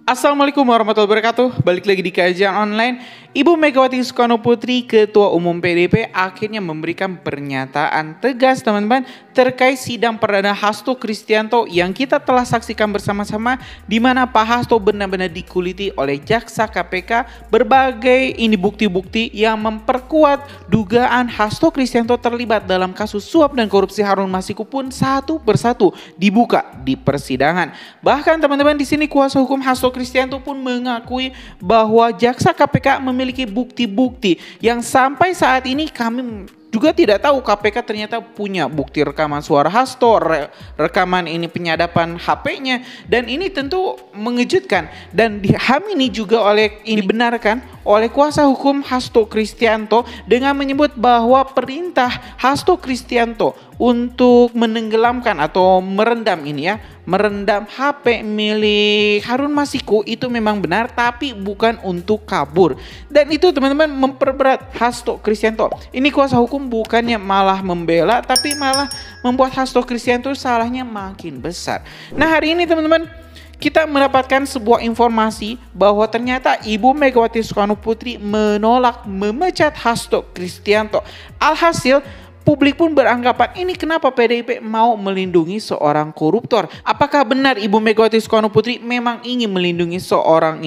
Assalamualaikum warahmatullahi wabarakatuh. Balik lagi di kajian online. Ibu Megawati Soekarno Putri, Ketua Umum PDIP, akhirnya memberikan pernyataan tegas teman-teman terkait sidang perdana Hasto Kristianto yang kita telah saksikan bersama-sama, di mana Pak Hasto benar-benar dikuliti oleh jaksa KPK berbagai bukti-bukti yang memperkuat dugaan Hasto Kristianto terlibat dalam kasus suap dan korupsi Harun Masiku pun satu persatu dibuka di persidangan. Bahkan teman-teman, di sini kuasa hukum Hasto Kristianto pun mengakui bahwa jaksa KPK memiliki bukti-bukti yang sampai saat ini kami juga tidak tahu KPK ternyata punya bukti rekaman suara Hasto, rekaman ini penyadapan HP-nya, dan ini tentu mengejutkan dan diamini juga dibenarkan oleh kuasa hukum Hasto Kristianto dengan menyebut bahwa perintah Hasto Kristianto untuk menenggelamkan atau merendam HP milik Harun Masiku itu memang benar, tapi bukan untuk kabur. Dan itu teman-teman memperberat Hasto Kristianto. Ini kuasa hukum bukannya malah membela, tapi malah membuat Hasto Kristianto salahnya makin besar. Nah, hari ini teman-teman, kita mendapatkan sebuah informasi bahwa ternyata Ibu Megawati Soekarno Putri menolak memecat Hasto Kristianto. Alhasil publik pun beranggapan, ini kenapa PDIP mau melindungi seorang koruptor? Apakah benar Ibu Megawati Soekarno Putri memang ingin melindungi seorang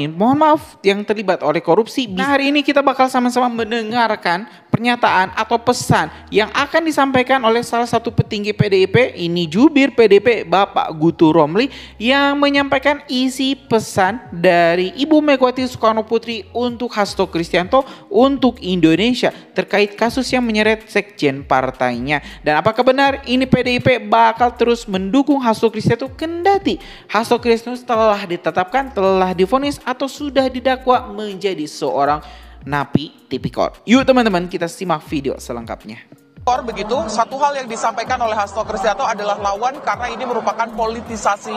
yang terlibat oleh korupsi? Nah, hari ini kita bakal sama-sama mendengarkan pernyataan atau pesan yang akan disampaikan oleh salah satu petinggi PDIP, ini jubir PDIP Bapak Gutu Romli, yang menyampaikan isi pesan dari Ibu Megawati Soekarno Putri untuk Hasto Kristianto, untuk Indonesia terkait kasus yang menyeret sekjen partainya. Dan apakah benar ini PDIP bakal terus mendukung Hasto Kristianto kendati Hasto Kristianto telah ditetapkan, telah divonis atau sudah didakwa menjadi seorang napi tipikor? Yuk teman-teman, kita simak video selengkapnya. Begitu, satu hal yang disampaikan oleh Hasto Kristianto adalah lawan karena ini merupakan politisasi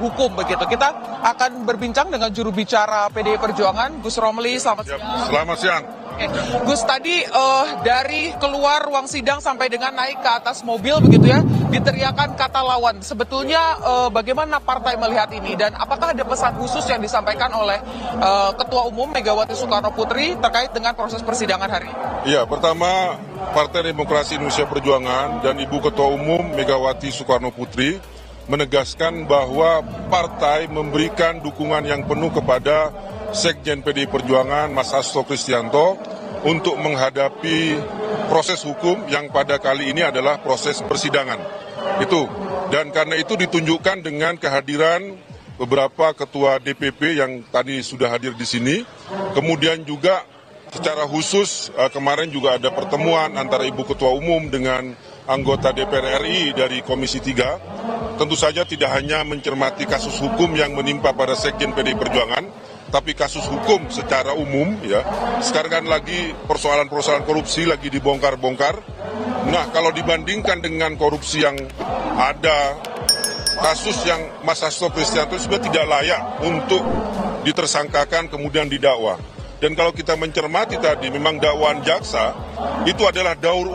hukum begitu. Kita akan berbincang dengan juru bicara PDI Perjuangan, Gus Romli. Selamat siang. Selamat siang. Gus, tadi dari keluar ruang sidang sampai dengan naik ke atas mobil begitu ya, diteriakan kata lawan. Sebetulnya bagaimana partai melihat ini dan apakah ada pesan khusus yang disampaikan oleh Ketua Umum Megawati Soekarno Putri terkait dengan proses persidangan hari ini? Ya, pertama Partai Demokrasi Indonesia Perjuangan dan Ibu Ketua Umum Megawati Soekarno Putri menegaskan bahwa partai memberikan dukungan yang penuh kepada Sekjen PDI Perjuangan Mas Hasto Kristianto untuk menghadapi proses hukum yang pada kali ini adalah proses persidangan. Dan karena itu ditunjukkan dengan kehadiran beberapa ketua DPP yang tadi sudah hadir di sini. Kemudian juga secara khusus kemarin juga ada pertemuan antara Ibu Ketua Umum dengan anggota DPR RI dari Komisi 3. Tentu saja tidak hanya mencermati kasus hukum yang menimpa pada Sekjen PDI Perjuangan, tapi kasus hukum secara umum ya. Sekarang kan lagi persoalan-persoalan korupsi lagi dibongkar-bongkar. Nah, kalau dibandingkan dengan korupsi yang ada, kasus yang Mas Hasto Kristianto sudah tidak layak untuk ditersangkakan kemudian didakwa. Dan kalau kita mencermati tadi, memang dakwaan jaksa itu adalah daur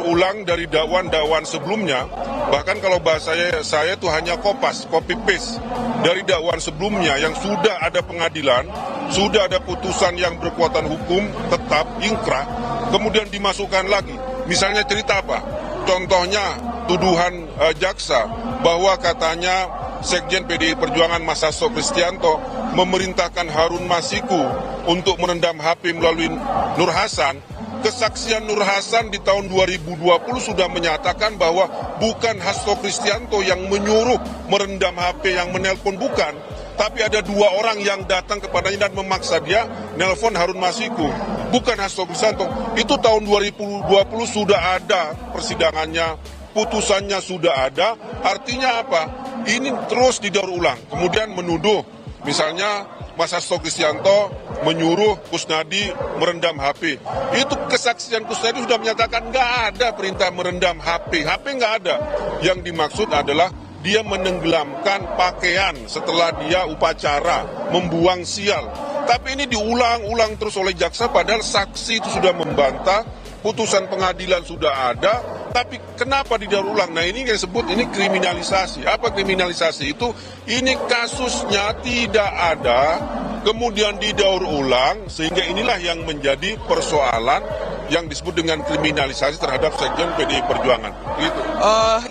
ulang dari dakwaan sebelumnya. Bahkan kalau bahasa saya itu hanya copy paste dari dakwaan sebelumnya yang sudah ada pengadilan, sudah ada putusan yang berkekuatan hukum tetap ingkrah, kemudian dimasukkan lagi. Misalnya cerita apa? Contohnya tuduhan jaksa bahwa katanya Sekjen PDI Perjuangan Mas Hasto Kristianto memerintahkan Harun Masiku untuk merendam HP melalui Nur Hasan. Kesaksian Nur Hasan di tahun 2020 sudah menyatakan bahwa bukan Hasto Kristianto yang menyuruh merendam HP, yang menelpon bukan, tapi ada dua orang yang datang kepadanya dan memaksa dia nelpon Harun Masiku, bukan Hasto Kristianto. Itu tahun 2020 sudah ada persidangannya, putusannya sudah ada. Artinya apa? Ini terus didaur ulang. Kemudian menuduh misalnya Mas Hasto Kristianto menyuruh Kusnadi merendam HP. Itu kesaksian Kusnadi sudah menyatakan nggak ada perintah merendam HP. HP nggak ada. Yang dimaksud adalah dia menenggelamkan pakaian setelah dia upacara, membuang sial. Tapi ini diulang-ulang terus oleh jaksa padahal saksi itu sudah membantah, putusan pengadilan sudah ada, Tapi kenapa didaur ulang? Nah ini yang disebut ini kriminalisasi. Apa kriminalisasi itu? Ini kasusnya tidak ada, kemudian didaur ulang, sehingga inilah yang menjadi persoalan yang disebut dengan kriminalisasi terhadap sekjen PDI Perjuangan. Gitu.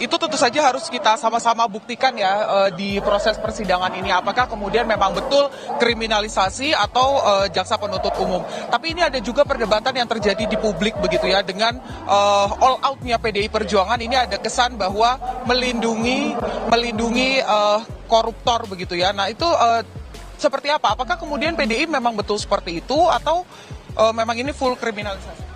Itu tentu saja harus kita sama-sama buktikan ya di proses persidangan ini. Apakah kemudian memang betul kriminalisasi atau jaksa penuntut umum. Tapi ini ada juga perdebatan yang terjadi di publik begitu ya. Dengan all out-nya PDI Perjuangan ini ada kesan bahwa melindungi koruptor begitu ya. Nah itu seperti apa? Apakah kemudian PDI memang betul seperti itu atau memang ini full kriminalisasi?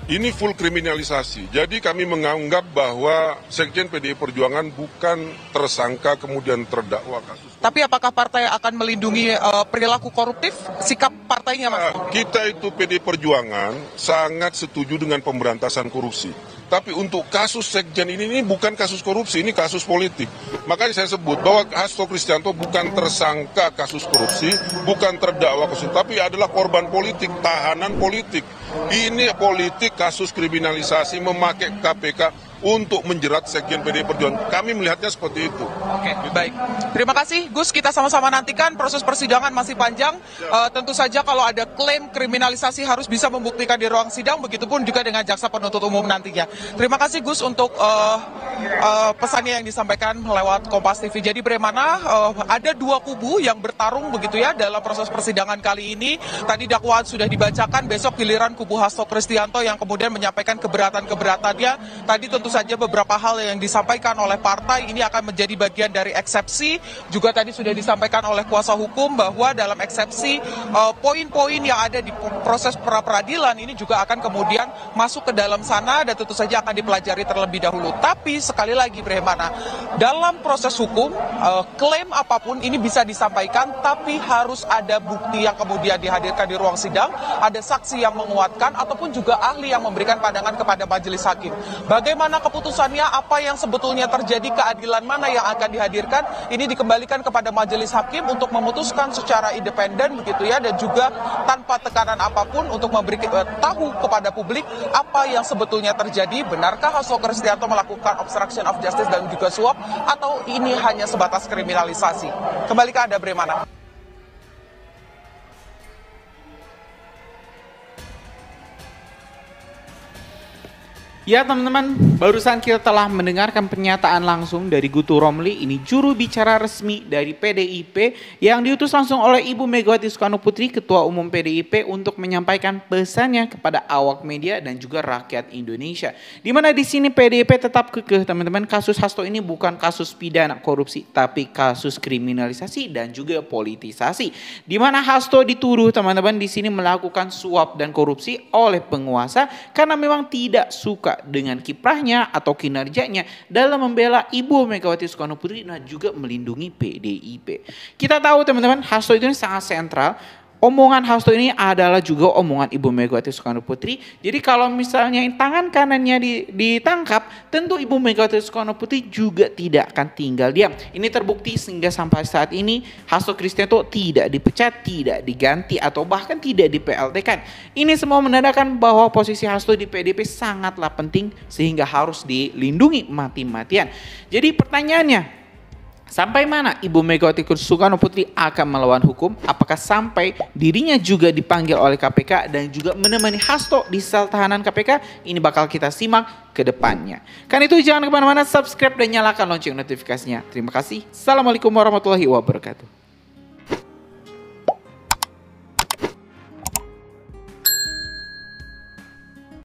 Ini full kriminalisasi. Jadi kami menganggap bahwa sekjen PDI Perjuangan bukan tersangka kemudian terdakwa kasus. Tapi apakah partai akan melindungi perilaku koruptif? Sikap partainya, Mas? Kita itu PDI Perjuangan sangat setuju dengan pemberantasan korupsi. Tapi untuk kasus sekjen ini bukan kasus korupsi, ini kasus politik. Makanya saya sebut bahwa Hasto Kristianto bukan tersangka kasus korupsi, bukan terdakwa kasus, tapi adalah korban politik, tahanan politik. Ini politik kasus kriminalisasi memakai KPK untuk menjerat sekjen PDI Perjuangan. Kami melihatnya seperti itu. Oke, baik. Terima kasih, Gus. Kita sama-sama nantikan proses persidangan masih panjang. Tentu saja kalau ada klaim kriminalisasi harus bisa membuktikan di ruang sidang, begitupun juga dengan jaksa penuntut umum nantinya. Terima kasih, Gus, untuk pesannya yang disampaikan lewat Kompas TV. Jadi bagaimana ada dua kubu yang bertarung begitu ya dalam proses persidangan kali ini. Tadi dakwaan sudah dibacakan, besok giliran kubu Hasto Kristianto yang kemudian menyampaikan keberatan-keberatannya. Tadi tentu saja beberapa hal yang disampaikan oleh partai ini akan menjadi bagian dari eksepsi. Juga tadi sudah disampaikan oleh kuasa hukum bahwa dalam eksepsi poin-poin yang ada di proses pra-peradilan ini juga akan kemudian masuk ke dalam sana dan tentu saja akan dipelajari terlebih dahulu. Tapi sekali lagi bagaimana dalam proses hukum klaim apapun ini bisa disampaikan, tapi harus ada bukti yang kemudian dihadirkan di ruang sidang, ada saksi yang menguatkan ataupun juga ahli yang memberikan pandangan kepada majelis hakim. Bagaimana keputusannya, apa yang sebetulnya terjadi, keadilan mana yang akan dihadirkan, ini dikembalikan kepada majelis hakim untuk memutuskan secara independen begitu ya, dan juga tanpa tekanan apapun untuk memberi tahu kepada publik apa yang sebetulnya terjadi. Benarkah Hasto Kristianto melakukan obstruction of justice dan juga suap, atau ini hanya sebatas kriminalisasi? Kembali ke Anda, Bremana. Ya teman-teman, barusan kita telah mendengarkan pernyataan langsung dari Gutu Romli, ini juru bicara resmi dari PDIP yang diutus langsung oleh Ibu Megawati Soekarno Putri, Ketua Umum PDIP, untuk menyampaikan pesannya kepada awak media dan juga rakyat Indonesia. Di mana di sini PDIP tetap kekeh teman-teman, kasus Hasto ini bukan kasus pidana korupsi, tapi kasus kriminalisasi dan juga politisasi. Di mana Hasto dituduh teman-teman di sini melakukan suap dan korupsi oleh penguasa karena memang tidak suka dengan kiprahnya atau kinerjanya dalam membela Ibu Megawati Soekarno Putri dan juga melindungi PDIP. Kita tahu teman-teman, Hasto itu sangat sentral. Omongan Hasto ini adalah juga omongan Ibu Megawati Soekarno Putri. Jadi kalau misalnya tangan kanannya ditangkap, tentu Ibu Megawati Soekarno Putri juga tidak akan tinggal diam. Ini terbukti sehingga sampai saat ini Hasto Kristianto tidak dipecat, tidak diganti, atau bahkan tidak di PLT-kan. Ini semua menandakan bahwa posisi Hasto di PDIP sangatlah penting sehingga harus dilindungi mati-matian. Jadi pertanyaannya, sampai mana Ibu Megawati Soekarno Putri akan melawan hukum? Apakah sampai dirinya juga dipanggil oleh KPK dan juga menemani Hasto di sel tahanan KPK? Ini bakal kita simak ke depannya. Kan itu jangan kemana-mana, subscribe dan nyalakan lonceng notifikasinya. Terima kasih. Assalamualaikum warahmatullahi wabarakatuh.